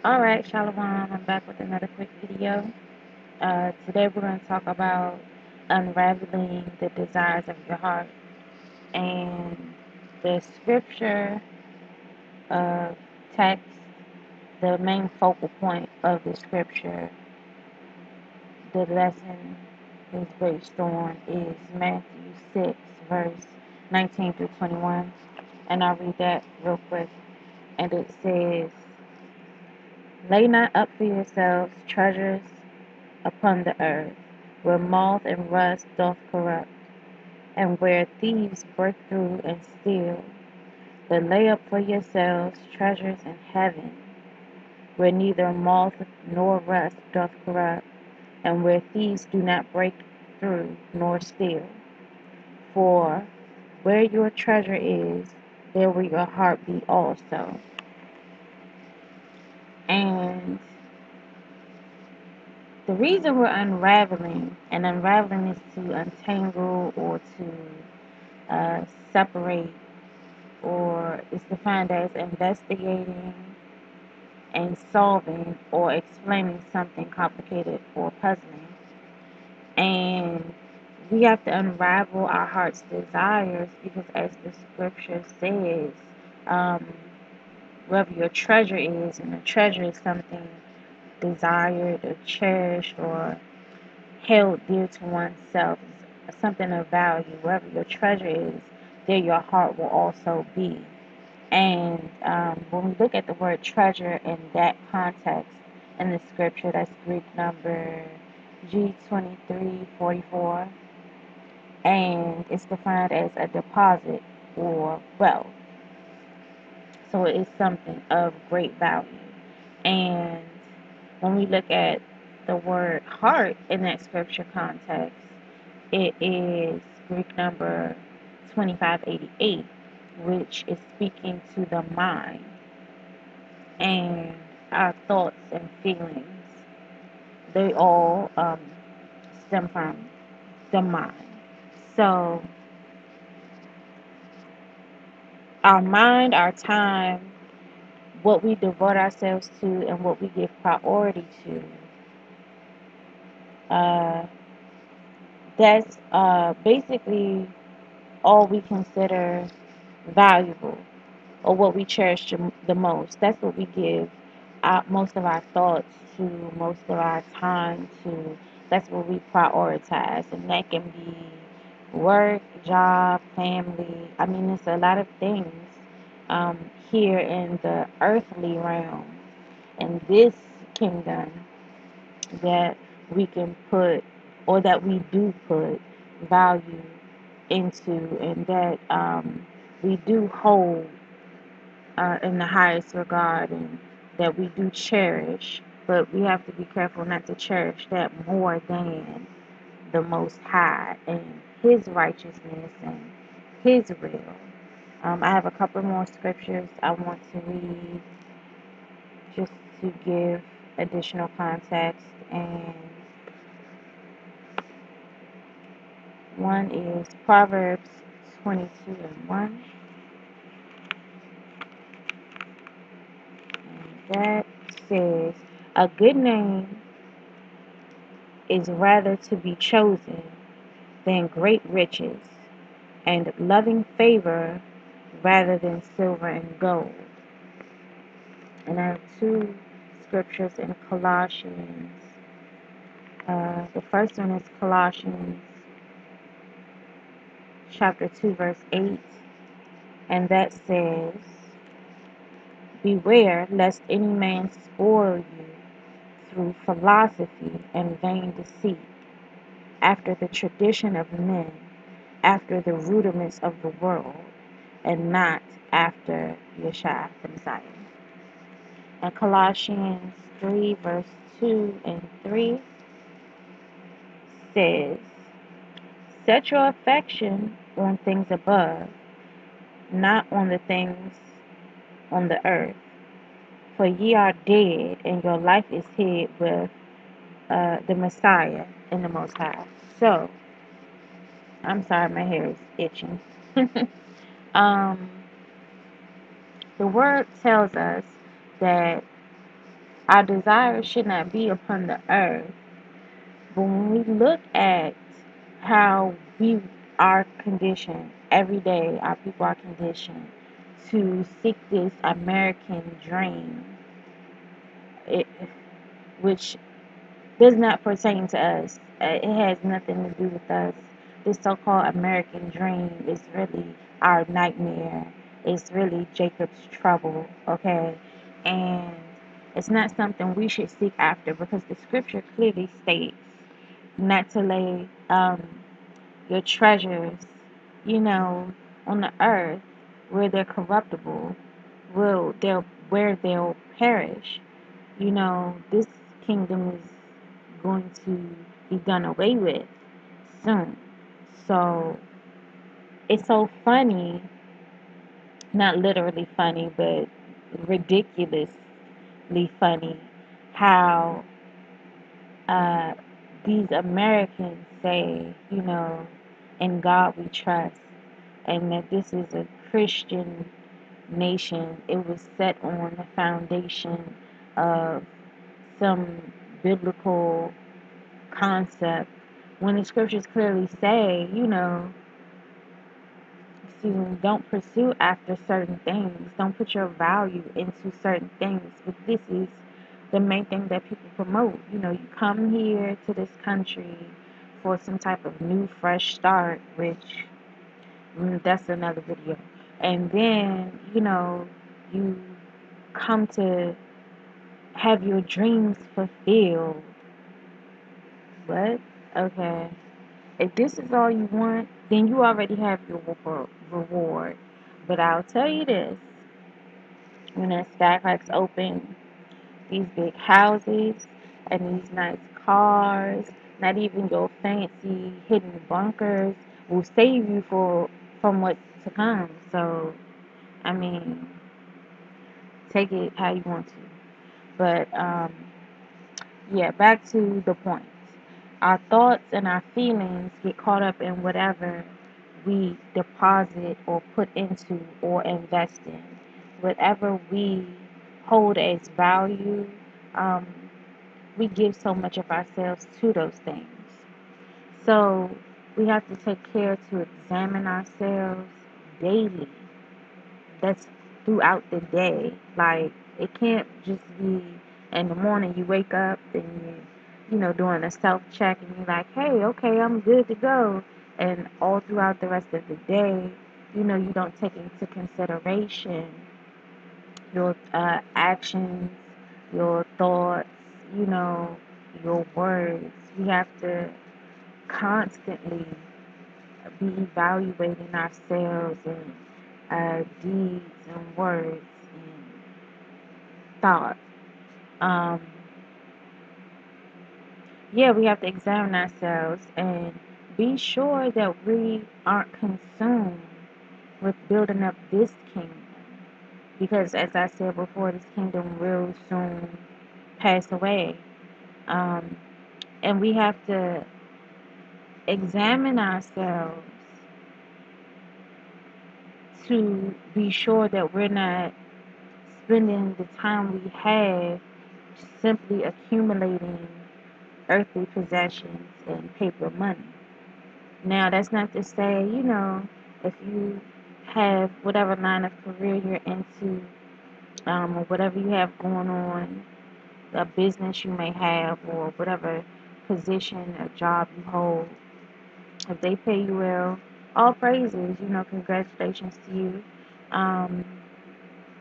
Alright, Shalom. I'm back with another quick video. Today we're going to talk about unraveling the desires of your heart. And the scripture uh, text, the main focal point of the scripture, the lesson is based on is Matthew 6, verse 19 through 21. And I'll read that real quick. And it says, "Lay not up for yourselves treasures upon the earth, where moth and rust doth corrupt, and where thieves break through and steal. But lay up for yourselves treasures in heaven, where neither moth nor rust doth corrupt, and where thieves do not break through nor steal. For where your treasure is, there will your heart be also." And the reason we're unraveling, and unraveling is to untangle or to separate, or is defined as investigating and solving or explaining something complicated or puzzling. And we have to unravel our heart's desires because, as the scripture says, um, wherever your treasure is, and a treasure is something desired or cherished or held dear to oneself, something of value. Wherever your treasure is, there your heart will also be. And when we look at the word treasure in that context in the scripture, that's Greek number G2344, and it's defined as a deposit or wealth. So it is something of great value. And when we look at the word heart in that scripture context, it is Greek number 2588, which is speaking to the mind and our thoughts and feelings. They all stem from the mind. So our mind, our time, what we devote ourselves to, and what we give priority to, that's basically all we consider valuable, or what we cherish the most. That's what we give most of our thoughts to, most of our time to. That's what we prioritize. And that can be work, job, family. I mean, it's a lot of things here in the earthly realm, in this kingdom, that we can put, or that we do put value into, and that we do hold in the highest regard, and that we do cherish. But we have to be careful not to cherish that more than the Most High and His righteousness and His will. I have a couple more scriptures I want to read just to give additional context, and one is Proverbs 22:1, and that says, "A good name is rather to be chosen than great riches, and loving favor rather than silver and gold." And I have two scriptures in Colossians. The first one is Colossians chapter 2, verse 8, and that says, "Beware lest any man spoil you through philosophy and vain deceit, after the tradition of men, after the rudiments of the world, and not after Yeshua the Messiah." And Colossians 3, verse 2 and 3 says, "Set your affection on things above, not on the things on the earth. For ye are dead, and your life is hid with the Messiah in the Most High." So, I'm sorry, my hair is itching. um, the word tells us that Our desires should not be upon the earth. But when we look at how we are conditioned every day, our people are conditioned to seek this American dream, it, which does not pertain to us. It has nothing to do with us. This so-called American dream is really our nightmare. It's really Jacob's trouble, okay? And it's not something we should seek after because the scripture clearly states not to lay your treasures, you know, on the earth where they're corruptible, where they'll perish. You know, this kingdom is going to be done away with soon. So it's so funny, not literally funny, but ridiculously funny, how uh, these Americans say, you know, in God we trust, and that this is a Christian nation. It was set on the foundation of some biblical concept when the scriptures clearly say, you know, excuse me, don't pursue after certain things, don't put your value into certain things. But this is the main thing that people promote. You know, you come here to this country for some type of new, fresh start, which that's another video. And then, you know, you come to have your dreams fulfilled. What? Okay. If this is all you want, then you already have your reward. But I'll tell you this, when that sky cracks open, these big houses and these nice cars, not even your fancy hidden bunkers, will save you from what's to come. So, I mean, take it how you want to. But, yeah, back to the point. Our thoughts and our feelings get caught up in whatever we deposit or put into or invest in. Whatever we hold as value, um, we give so much of ourselves to those things. So we have to take care to examine ourselves daily. That's throughout the day. Like, it can't just be in the morning you wake up and you know, doing a self check and you're like, hey, okay, I'm good to go. And all throughout the rest of the day, you know, you don't take into consideration your actions, your thoughts, you know, your words. We have to constantly be evaluating ourselves and deeds and words and thoughts. Um, yeah, we have to examine ourselves and be sure that we aren't consumed with building up this kingdom. Because, as I said before, this kingdom will soon pass away. Um, and we have to examine ourselves to be sure that we're not spending the time we have simply accumulating earthly possessions and paper money. Now, that's not to say, you know, if you have whatever line of career you're into, or whatever you have going on, a business you may have, or whatever position or job you hold, if they pay you well, all praises, you know, congratulations to you. Um,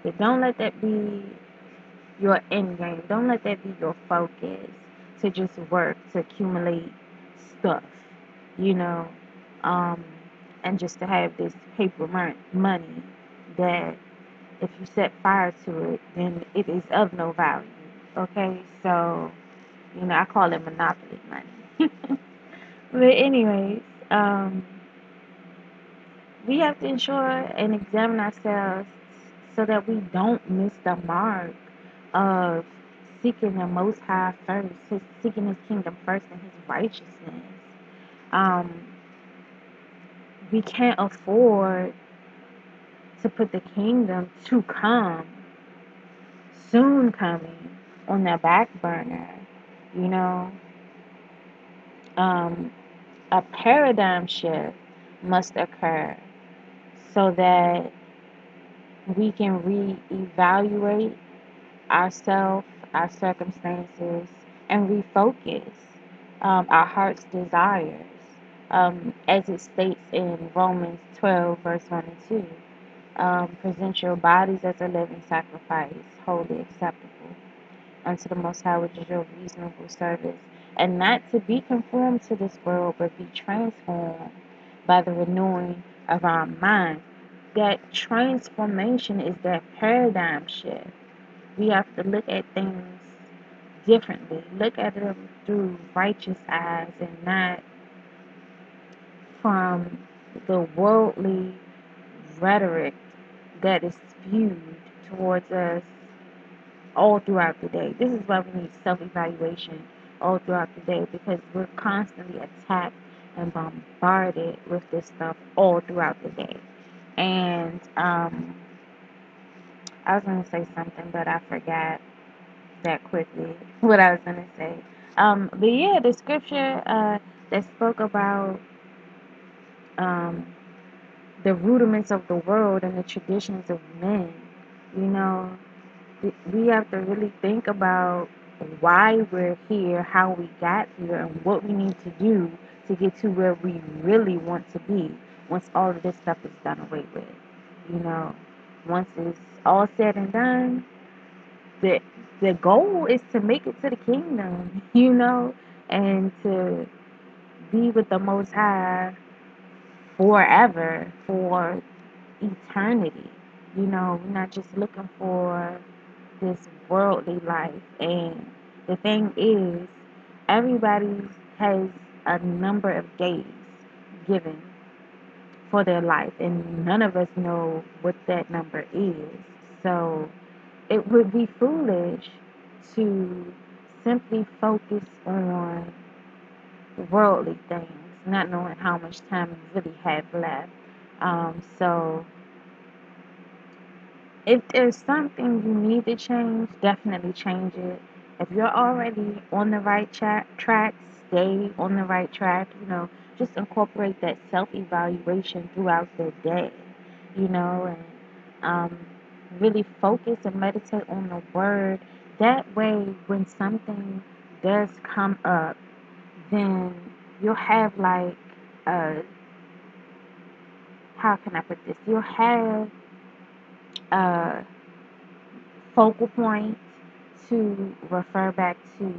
but don't let that be your end game. Don't let that be your focus to just work, to accumulate stuff, you know, um, and just to have this paper money that if you set fire to it, then it is of no value. Okay, so, you know, I call it monopoly money. But anyways, we have to ensure and examine ourselves so that we don't miss the mark of seeking the Most High first, seeking His kingdom first and His righteousness. Um, we can't afford to put the kingdom to come, soon coming, on the back burner. You know, um, a paradigm shift must occur so that we can reevaluate ourselves, our circumstances, and refocus our heart's desires, as it states in Romans 12, verse 1 and 2. Present your bodies as a living sacrifice, wholly acceptable unto the Most High, which is your reasonable service, and not to be conformed to this world, but be transformed by the renewing of our minds. That transformation is that paradigm shift. We have to look at things differently, look at them through righteous eyes and not from the worldly rhetoric that is spewed towards us all throughout the day. This is why we need self-evaluation all throughout the day, because we're constantly attacked and bombarded with this stuff all throughout the day. And I was going to say something, but I forgot that quickly what I was going to say. But yeah, the scripture that spoke about um, the rudiments of the world and the traditions of men, you know, we have to really think about why we're here, how we got here, and what we need to do to get to where we really want to be once all of this stuff is done away with. You know, once it's all said and done, the the goal is to make it to the kingdom, you know, and to be with the Most High forever, for eternity. You know, we're not just looking for this worldly life. And the thing is, everybody has a number of days given for their life, and none of us know what that number is. So it would be foolish to simply focus on worldly things, not knowing how much time we really have left. So if there's something you need to change, definitely change it. If you're already on the right track, stay on the right track. You know, just incorporate that self-evaluation throughout the day. You know, and really focus and meditate on the word. That way, when something does come up, then you'll have like, uh, how can I put this? You'll have uh focal point to refer back to,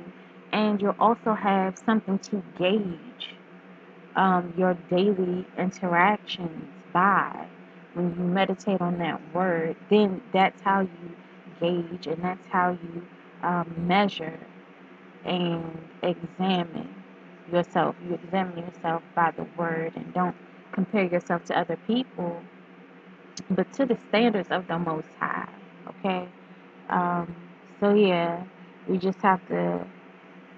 and you'll also have something to gauge your daily interactions by. When you meditate on that word, then that's how you gauge, and that's how you measure and examine yourself. You examine yourself by the word, and don't compare yourself to other people, but to the standards of the Most High. Okay? Um, so yeah, we just have to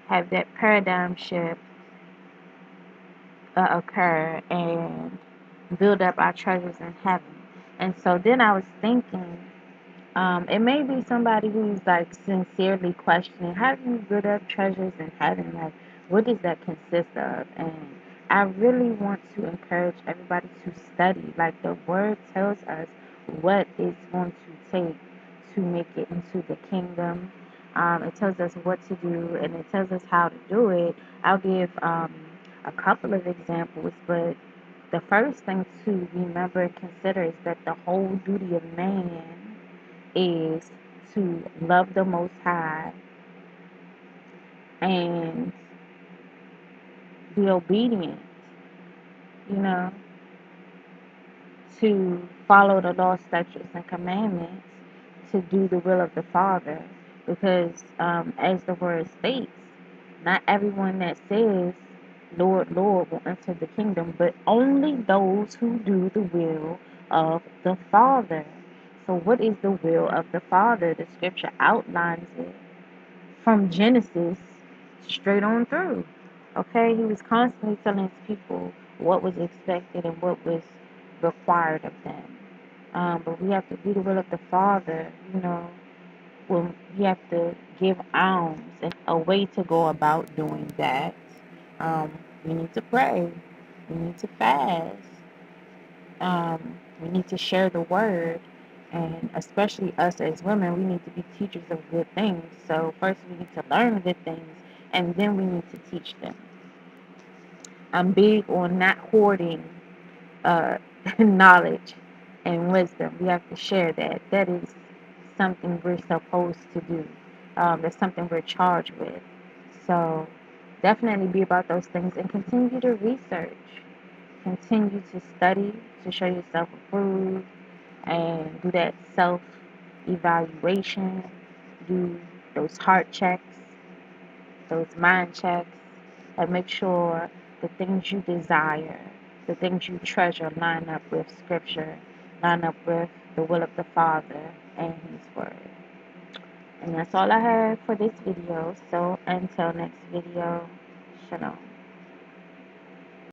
have that paradigm shift occur and build up our treasures in heaven. And so then I was thinking, it may be somebody who's like sincerely questioning, how do you build up treasures in heaven? Like, what does that consist of? And I really want to encourage everybody to study. Like, the word tells us what it's going to take to make it into the kingdom. It tells us what to do, and it tells us how to do it. I'll give a couple of examples, but the first thing to remember and consider is that the whole duty of man is to love the Most High and be obedient, you know, to follow the law, statutes, and commandments, to do the will of the Father. Because, as the word states, not everyone that says, Lord, Lord, will enter the kingdom, but only those who do the will of the Father. So, what is the will of the Father? The scripture outlines it from Genesis straight on through. Okay, he was constantly telling his people what was expected and what was required of them. But we have to do the will of the Father, you know, when We have to give alms, and a way to go about doing that. We need to pray. We need to fast. We need to share the word. And especially us as women, we need to be teachers of good things. So first we need to learn good things, and then we need to teach them. I'm big on not hoarding uh, knowledge and wisdom. We have to share that. That is something we're supposed to do. That's something we're charged with. So definitely be about those things and continue to research. Continue to study to show yourself approved and do that self evaluation. Do those heart checks, those mind checks, and make sure the things you desire, the things you treasure, line up with Scripture, line up with the will of the Father and His Word. And that's all I have for this video. So until next video, shalom.